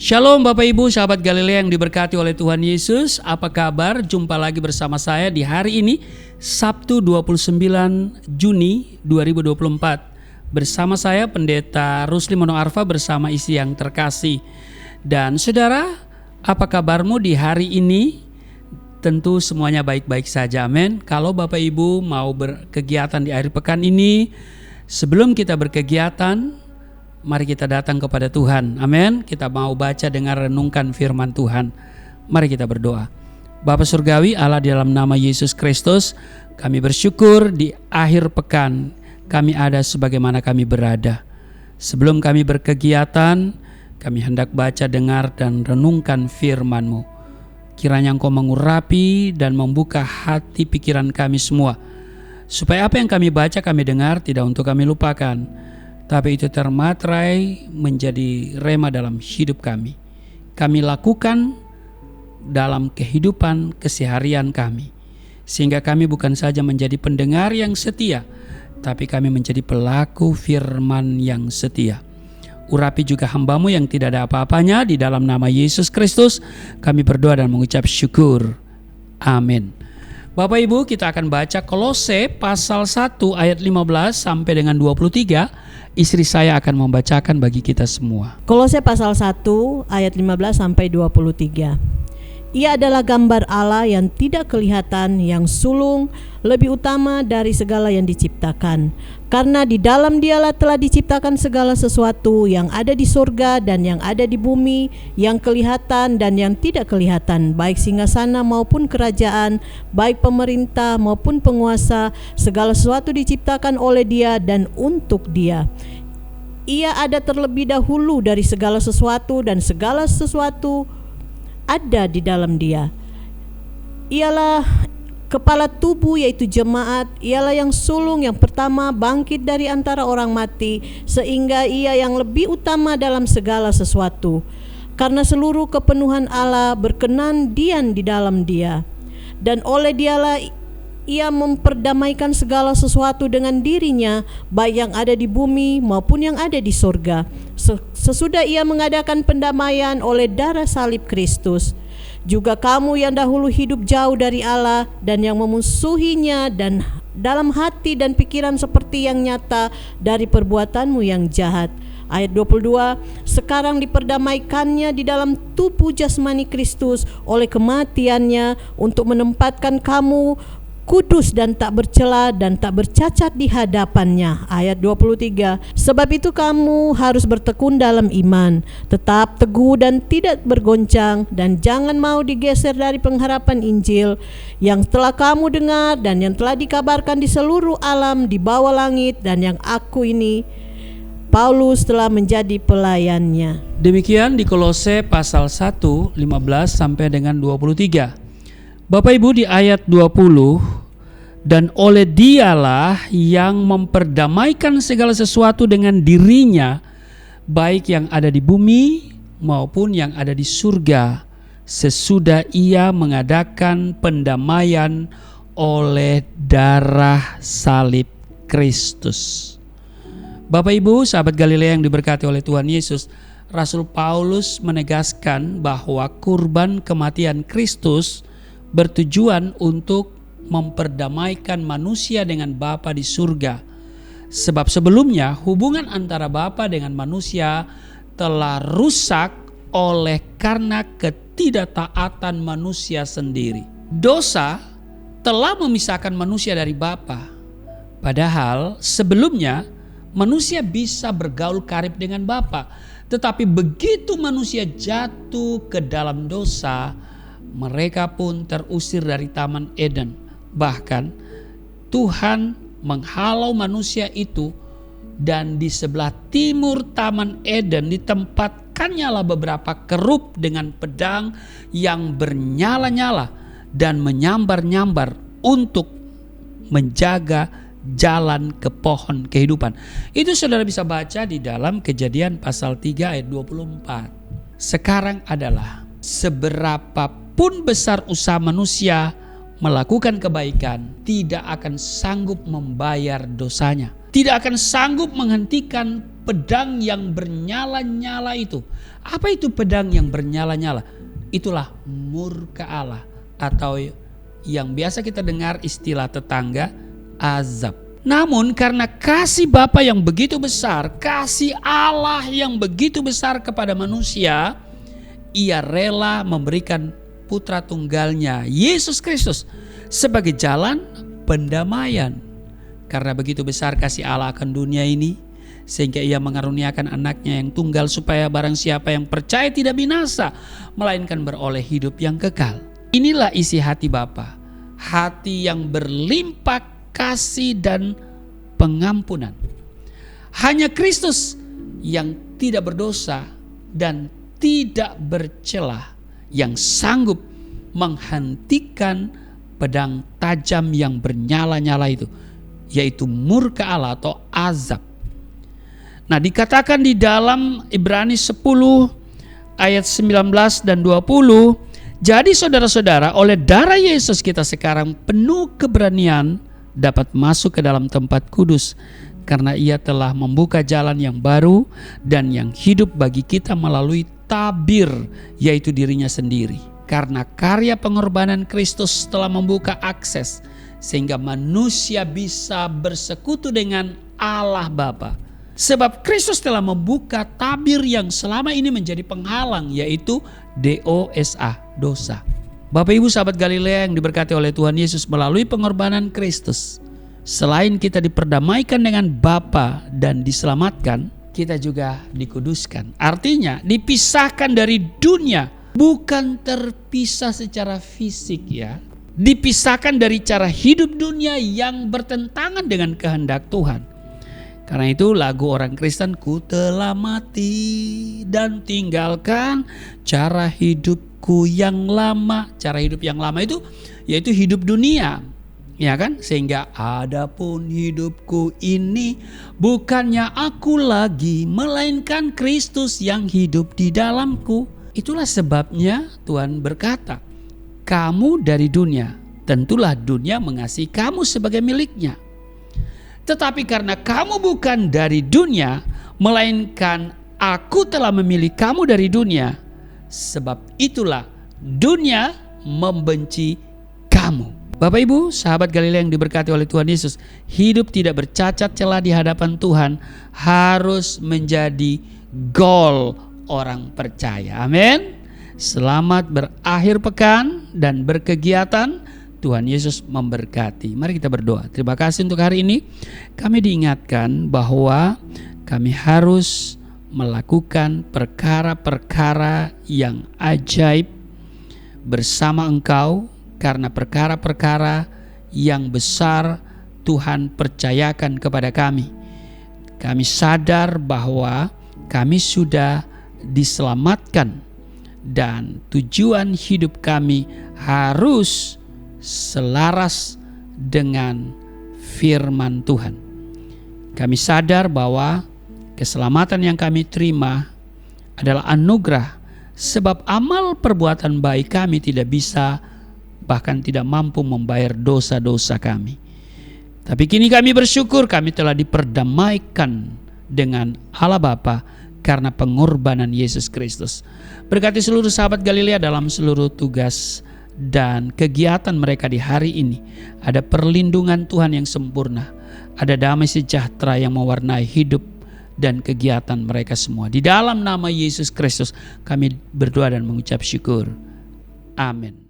Shalom Bapak Ibu, sahabat Galilea yang diberkati oleh Tuhan Yesus. Apa kabar? Jumpa lagi bersama saya di hari ini, Sabtu 29 Juni 2024. Bersama saya Pendeta Rusli Monoarfa bersama istri yang terkasih. Dan saudara, apa kabarmu di hari ini? Tentu semuanya baik-baik saja, amin. Kalau Bapak Ibu mau berkegiatan di akhir pekan ini, sebelum kita berkegiatan, mari kita datang kepada Tuhan, amin. Kita mau baca, dengar, renungkan firman Tuhan. Mari kita berdoa. Bapa Surgawi, Allah, di dalam nama Yesus Kristus, kami bersyukur di akhir pekan kami ada sebagaimana kami berada. Sebelum kami berkegiatan, kami hendak baca, dengar, dan renungkan firman-Mu. Kiranya Engkau mengurapi dan membuka hati pikiran kami semua, supaya apa yang kami baca, kami dengar, tidak untuk kami lupakan, tapi itu termaterai menjadi rema dalam hidup kami. Kami lakukan dalam kehidupan keseharian kami, sehingga kami bukan saja menjadi pendengar yang setia, tapi kami menjadi pelaku firman yang setia. Urapi juga hamba-Mu yang tidak ada apa-apanya, di dalam nama Yesus Kristus kami berdoa dan mengucap syukur. Amin. Bapak Ibu, kita akan baca Kolose pasal 1 ayat 15 sampai dengan 23. Istri saya akan membacakan bagi kita semua. Kolose pasal 1 ayat 15 sampai 23. Ia adalah gambar Allah yang tidak kelihatan, yang sulung, lebih utama dari segala yang diciptakan. Karena di dalam Dialah telah diciptakan segala sesuatu yang ada di surga dan yang ada di bumi, yang kelihatan dan yang tidak kelihatan, baik singgasana maupun kerajaan, baik pemerintah maupun penguasa. Segala sesuatu diciptakan oleh Dia dan untuk Dia. Ia ada terlebih dahulu dari segala sesuatu, dan segala sesuatu ada di dalam Dia. Ialah kepala tubuh, yaitu jemaat. Ialah yang sulung, yang pertama bangkit dari antara orang mati, sehingga Ia yang lebih utama dalam segala sesuatu. Karena seluruh kepenuhan Allah berkenan diam di dalam Dia, dan oleh Dialah Ia memperdamaikan segala sesuatu dengan dirinya, baik yang ada di bumi maupun yang ada di surga. Sesudah Ia mengadakan pendamaian oleh darah salib Kristus. Juga kamu yang dahulu hidup jauh dari Allah dan yang memusuhinya, dan dalam hati dan pikiran seperti yang nyata dari perbuatanmu yang jahat. Ayat 22, sekarang diperdamaikannya di dalam tubuh jasmani Kristus oleh kematiannya, untuk menempatkan kamu kudus dan tak bercela dan tak bercacat di hadapannya. Ayat 23, sebab itu kamu harus bertekun dalam iman, tetap teguh dan tidak bergoncang, dan jangan mau digeser dari pengharapan Injil yang telah kamu dengar dan yang telah dikabarkan di seluruh alam di bawah langit, dan yang aku ini, Paulus, telah menjadi pelayannya. Demikian di Kolose pasal 1 15 sampai dengan 23. Bapak Ibu, di ayat 20, dan oleh Dialah yang memperdamaikan segala sesuatu dengan dirinya, baik yang ada di bumi maupun yang ada di surga, sesudah Ia mengadakan pendamaian oleh darah salib Kristus. Bapak Ibu, sahabat Galilea yang diberkati oleh Tuhan Yesus, Rasul Paulus menegaskan bahwa kurban kematian Kristus bertujuan untuk memperdamaikan manusia dengan Bapa di surga. Sebab sebelumnya hubungan antara Bapa dengan manusia telah rusak oleh karena ketidaktaatan manusia sendiri. Dosa telah memisahkan manusia dari Bapa. Padahal sebelumnya manusia bisa bergaul karib dengan Bapa. Tetapi begitu manusia jatuh ke dalam dosa, mereka pun terusir dari Taman Eden. Bahkan Tuhan menghalau manusia itu, dan di sebelah timur Taman Eden ditempatkannya beberapa kerub dengan pedang yang bernyala-nyala dan menyambar-nyambar untuk menjaga jalan ke pohon kehidupan. Itu saudara bisa baca di dalam Kejadian pasal 3 ayat 24. Sekarang adalah seberapa pun besar usaha manusia melakukan kebaikan, tidak akan sanggup membayar dosanya, tidak akan sanggup menghentikan pedang yang bernyala-nyala itu. Apa itu pedang yang bernyala-nyala? Itulah murka Allah, atau yang biasa kita dengar istilah tetangga, azab. Namun karena kasih Bapa yang begitu besar, kasih Allah yang begitu besar kepada manusia, Ia rela memberikan putra tunggalnya, Yesus Kristus, sebagai jalan pendamaian. Karena begitu besar kasih Allah akan dunia ini, sehingga Ia mengaruniakan anaknya yang tunggal, supaya barang siapa yang percaya tidak binasa, melainkan beroleh hidup yang kekal. Inilah isi hati Bapa, hati yang berlimpah kasih dan pengampunan. Hanya Kristus yang tidak berdosa dan tidak bercelah yang sanggup menghentikan pedang tajam yang bernyala-nyala itu, yaitu murka Allah atau azab. Nah, dikatakan di dalam Ibrani 10 ayat 19 dan 20, jadi saudara-saudara, oleh darah Yesus kita sekarang penuh keberanian dapat masuk ke dalam tempat kudus, karena Ia telah membuka jalan yang baru dan yang hidup bagi kita melalui tabir, yaitu dirinya sendiri. Karena karya pengorbanan Kristus telah membuka akses sehingga manusia bisa bersekutu dengan Allah Bapa. Sebab Kristus telah membuka tabir yang selama ini menjadi penghalang, yaitu dosa, dosa. Bapak Ibu sahabat Galilea yang diberkati oleh Tuhan Yesus, melalui pengorbanan Kristus, selain kita diperdamaikan dengan Bapa dan diselamatkan, kita juga dikuduskan. Artinya dipisahkan dari dunia, bukan terpisah secara fisik ya. Dipisahkan dari cara hidup dunia yang bertentangan dengan kehendak Tuhan. Karena itu lagu orang Kristen, ku telah mati dan tinggalkan cara hidupku yang lama. Cara hidup yang lama itu yaitu hidup dunia, ya kan? Sehingga adapun hidupku ini bukannya aku lagi, melainkan Kristus yang hidup di dalamku. Itulah sebabnya Tuhan berkata, kamu dari dunia, tentulah dunia mengasihi kamu sebagai miliknya. Tetapi karena kamu bukan dari dunia, melainkan aku telah memilih kamu dari dunia, sebab itulah dunia membenci kamu. Bapak Ibu, sahabat Galilea yang diberkati oleh Tuhan Yesus, hidup tidak bercacat celah di hadapan Tuhan harus menjadi goal orang percaya. Amin. Selamat berakhir pekan dan berkegiatan. Tuhan Yesus memberkati. Mari kita berdoa. Terima kasih untuk hari ini. Kami diingatkan bahwa kami harus melakukan perkara-perkara yang ajaib bersama Engkau, karena perkara-perkara yang besar Tuhan percayakan kepada kami. Kami sadar bahwa kami sudah diselamatkan dan tujuan hidup kami harus selaras dengan firman Tuhan. Kami sadar bahwa keselamatan yang kami terima adalah anugerah, sebab amal perbuatan baik kami tidak bisa, bahkan tidak mampu membayar dosa-dosa kami. Tapi kini kami bersyukur kami telah diperdamaikan dengan Allah Bapa karena pengorbanan Yesus Kristus. Berkati seluruh sahabat Galilea dalam seluruh tugas dan kegiatan mereka di hari ini. Ada perlindungan Tuhan yang sempurna, ada damai sejahtera yang mewarnai hidup dan kegiatan mereka semua. Di dalam nama Yesus Kristus kami berdoa dan mengucap syukur. Amin.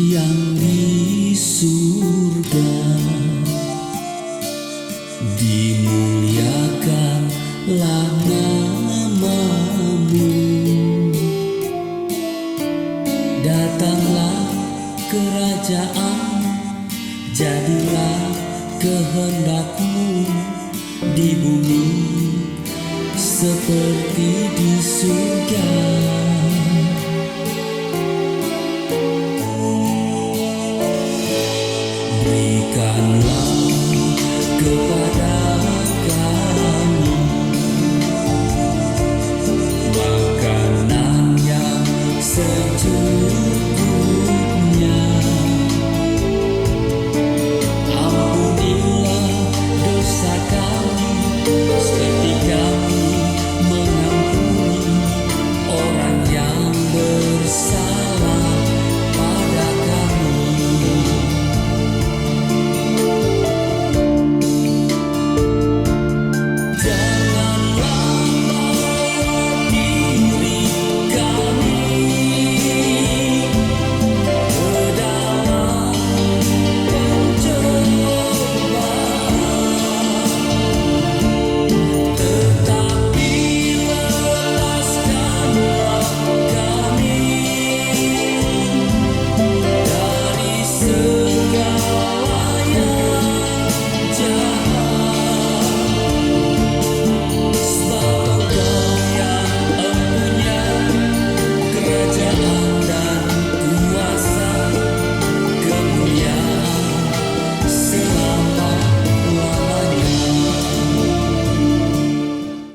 Yang di surga, dimuliakanlah nama-Mu. Datanglah kerajaan, jadilah kehendak-Mu di bumi seperti di surga.